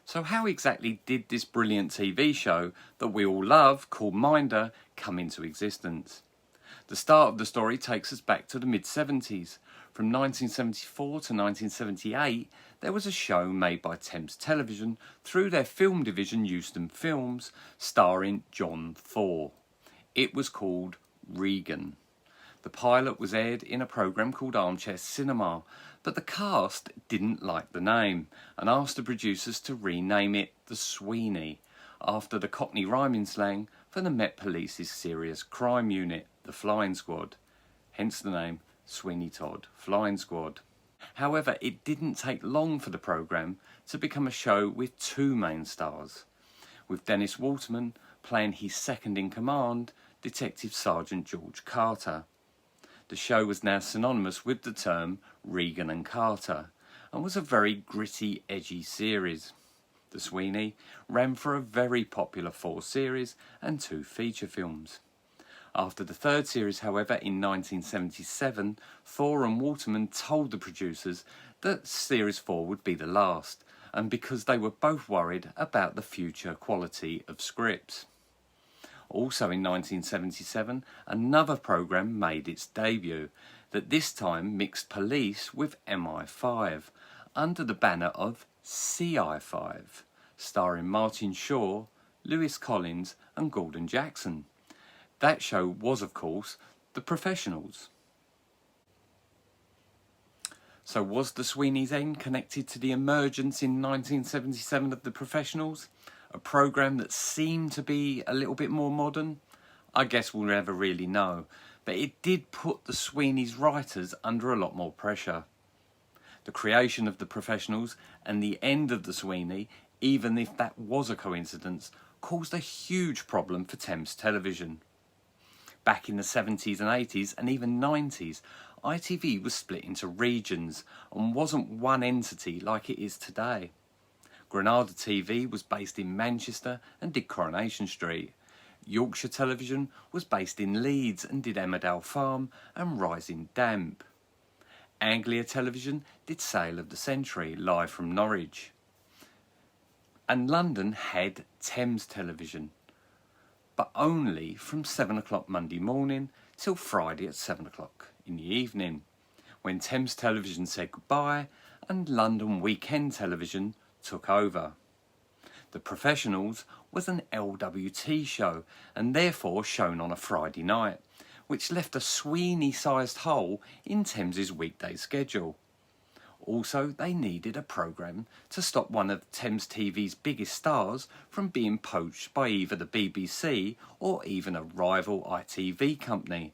So how exactly did this brilliant TV show that we all love, called Minder, come into existence? The start of the story takes us back to the mid-70s. From 1974 to 1978, there was a show made by Thames Television through their film division Euston Films, starring John Thaw. It was called Regan. The pilot was aired in a programme called Armchair Cinema, but the cast didn't like the name and asked the producers to rename it The Sweeney, after the Cockney rhyming slang for the Met Police's serious crime unit, the Flying Squad, hence the name Sweeney Todd Flying Squad. However, it didn't take long for the programme to become a show with two main stars, with Dennis Waterman playing his second in command, Detective Sergeant George Carter. The show was now synonymous with the term Regan and Carter and was a very gritty, edgy series. The Sweeney ran for a very popular 4 series and 2 feature films. After the 3rd series, however, in 1977, Thaw and Waterman told the producers that Series 4 would be the last, and because they were both worried about the future quality of scripts. Also in 1977, another programme made its debut, that this time mixed police with MI5, under the banner of CI5, starring Martin Shaw, Lewis Collins and Gordon Jackson. That show was, of course, The Professionals. So was The Sweeney's End connected to the emergence in 1977 of The Professionals? A programme that seemed to be a little bit more modern? I guess we'll never really know, but it did put the Sweeney's writers under a lot more pressure. The creation of The Professionals and the end of the Sweeney, even if that was a coincidence, caused a huge problem for Thames Television. Back in the 70s and 80s and even 90s, ITV was split into regions and wasn't one entity like it is today. Granada TV was based in Manchester and did Coronation Street. Yorkshire Television was based in Leeds and did Emmerdale Farm and Rising Damp. Anglia Television did Sale of the Century, live from Norwich. And London had Thames Television, but only from 7 o'clock Monday morning till Friday at 7 o'clock in the evening, when Thames Television said goodbye and London Weekend Television took over. The Professionals was an LWT show and therefore shown on a Friday night, which left a Sweeney-sized hole in Thames's weekday schedule. Also, they needed a programme to stop one of Thames TV's biggest stars from being poached by either the BBC or even a rival ITV company.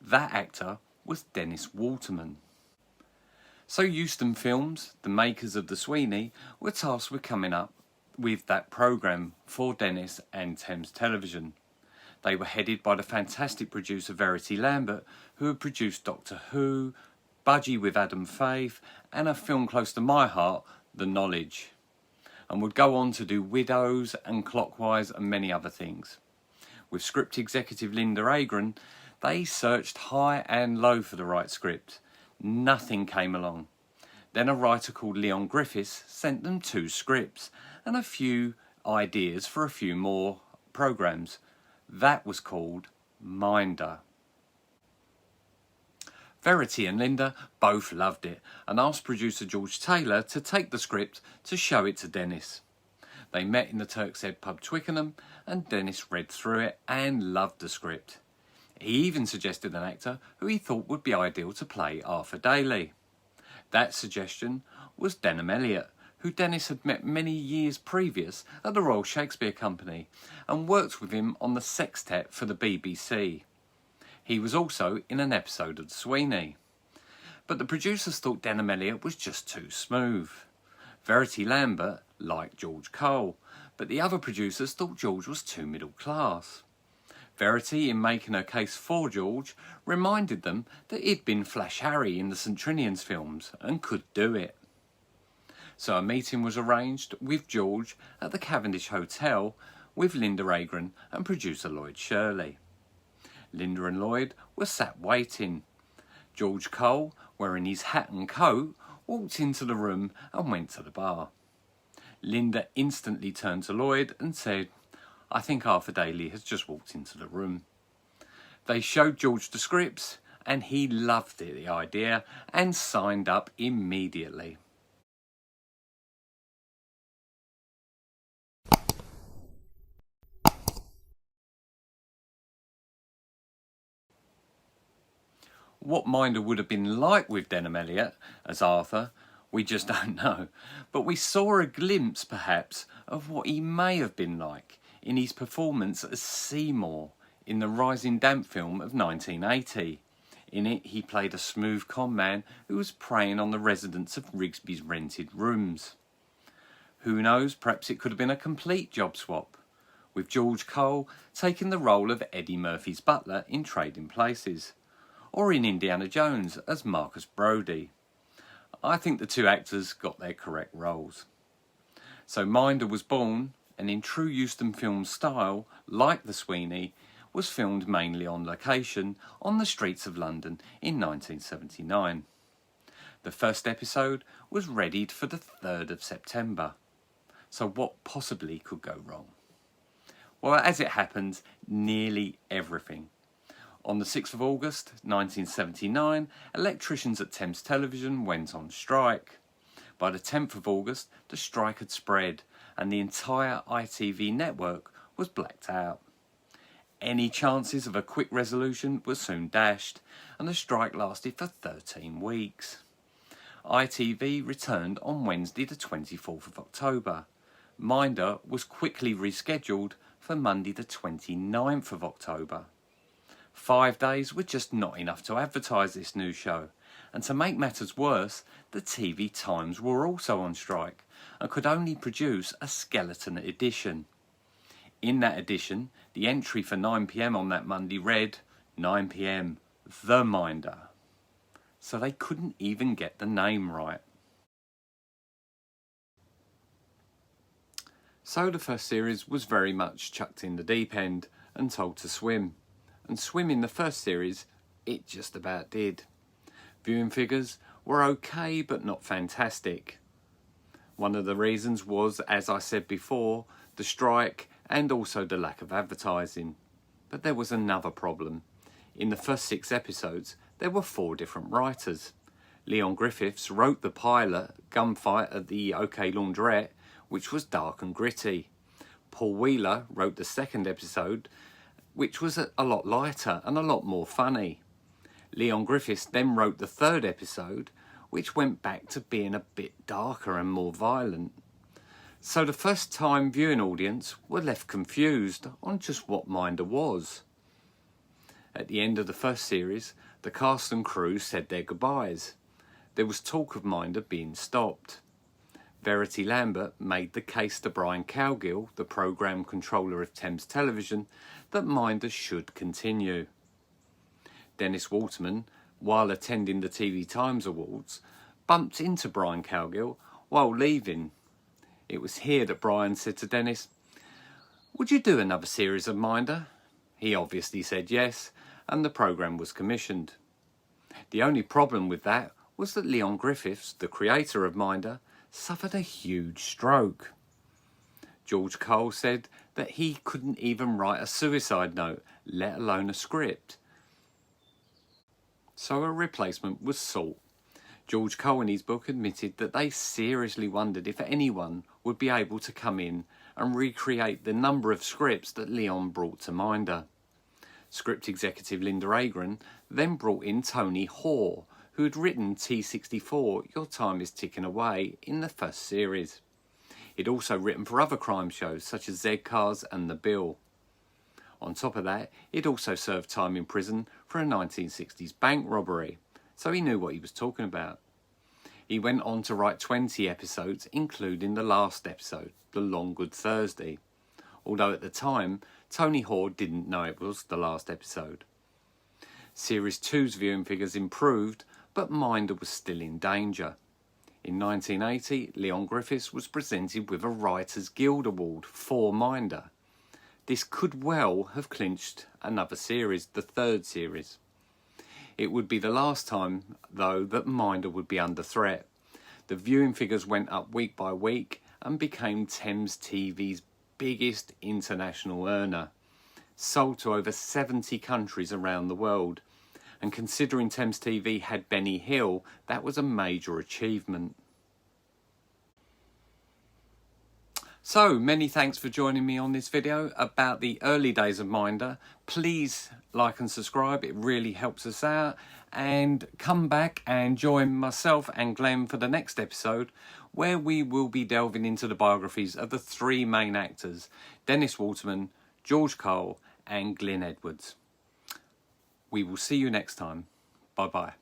That actor was Dennis Waterman. So Euston Films, the makers of The Sweeney, were tasked with coming up with that programme for Dennis and Thames Television. They were headed by the fantastic producer Verity Lambert, who had produced Doctor Who, Budgie with Adam Faith, and a film close to my heart, The Knowledge, and would go on to do Widows and Clockwise and many other things. With script executive Linda Agren, they searched high and low for the right script. Nothing came along. Then a writer called Leon Griffiths sent them 2 scripts and a few ideas for a few more programmes. That was called Minder. Verity and Linda both loved it and asked producer George Taylor to take the script to show it to Dennis. They met in the Turk's Head pub Twickenham and Dennis read through it and loved the script. He even suggested an actor who he thought would be ideal to play Arthur Daly. That suggestion was Denholm Elliott, who Dennis had met many years previous at the Royal Shakespeare Company and worked with him on the Sextet for the BBC. He was also in an episode of The Sweeney. But the producers thought Denholm Elliott was just too smooth. Verity Lambert liked George Cole, but the other producers thought George was too middle class. Verity, in making her case for George, reminded them that he'd been Flash Harry in the St Trinian's films and could do it. So a meeting was arranged with George at the Cavendish Hotel with Linda Agren and producer Lloyd Shirley. Linda and Lloyd were sat waiting. George Cole, wearing his hat and coat, walked into the room and went to the bar. Linda instantly turned to Lloyd and said, "I think Arthur Daley has just walked into the room." They showed George the scripts and he loved it, the idea, and signed up immediately. What Minder would have been like with Denholm Elliott as Arthur, we just don't know. But we saw a glimpse, perhaps, of what he may have been like in his performance as Seymour in the Rising Damp film of 1980. In it, he played a smooth con man who was preying on the residents of Rigsby's rented rooms. Who knows, perhaps it could have been a complete job swap, with George Cole taking the role of Eddie Murphy's butler in Trading Places, or in Indiana Jones as Marcus Brody. I think the two actors got their correct roles. So Minder was born, and in true Euston film style, like The Sweeney, was filmed mainly on location on the streets of London in 1979. The first episode was readied for the 3rd of September. So what possibly could go wrong? Well, as it happens, nearly everything. On the 6th of August 1979, electricians at Thames Television went on strike. By the 10th of August, the strike had spread and the entire ITV network was blacked out. Any chances of a quick resolution were soon dashed, and the strike lasted for 13 weeks. ITV returned on Wednesday the 24th of October. Minder was quickly rescheduled for Monday the 29th of October. 5 days were just not enough to advertise this new show, and to make matters worse, the TV Times were also on strike and could only produce a skeleton edition. In that edition, the entry for 9 p.m. on that Monday read, 9 p.m, The Minder. So they couldn't even get the name right. So the first series was very much chucked in the deep end and told to swim. And swim in the first series, it just about did. Viewing figures were okay but not fantastic. One of the reasons was, as I said before, the strike and also the lack of advertising. But there was another problem. In the first 6 episodes, there were 4 different writers. Leon Griffiths wrote the pilot, Gunfight at the OK Laundrette, which was dark and gritty. Paul Wheeler wrote the 2nd episode, which was a lot lighter and a lot more funny. Leon Griffiths then wrote the 3rd episode, which went back to being a bit darker and more violent. So the first time viewing audience were left confused on just what Minder was. At the end of the first series, the cast and crew said their goodbyes. There was talk of Minder being stopped. Verity Lambert made the case to Brian Cowgill, the programme controller of Thames Television, that Minder should continue. Dennis Waterman, while attending the TV Times Awards, bumped into Brian Cowgill while leaving. It was here that Brian said to Dennis, "Would you do another series of Minder?" He obviously said yes, and the programme was commissioned. The only problem with that was that Leon Griffiths, the creator of Minder, suffered a huge stroke. George Cole said that he couldn't even write a suicide note, let alone a script. So a replacement was sought. George Cole in his book admitted that they seriously wondered if anyone would be able to come in and recreate the number of scripts that Leon brought to Minder. Script executive Linda Agren then brought in Tony Hoare, who had written T64, Your Time is Ticking Away, in the first series. He'd also written for other crime shows such as Z-Cars and The Bill. On top of that, he'd also served time in prison for a 1960s bank robbery, so he knew what he was talking about. He went on to write 20 episodes, including the last episode, The Long Good Thursday, although at the time, Tony Hoare didn't know it was the last episode. Series 2's viewing figures improved, but Minder was still in danger. In 1980, Leon Griffiths was presented with a Writers' Guild Award for Minder. This could well have clinched another series, the 3rd series. It would be the last time, though, that Minder would be under threat. The viewing figures went up week by week, and became Thames TV's biggest international earner. Sold to over 70 countries around the world. And considering Thames TV had Benny Hill, that was a major achievement. So, many thanks for joining me on this video about the early days of Minder. Please like and subscribe, it really helps us out. And come back and join myself and Glenn for the next episode, where we will be delving into the biographies of the three main actors, Dennis Waterman, George Cole and Glyn Edwards. We will see you next time. Bye bye.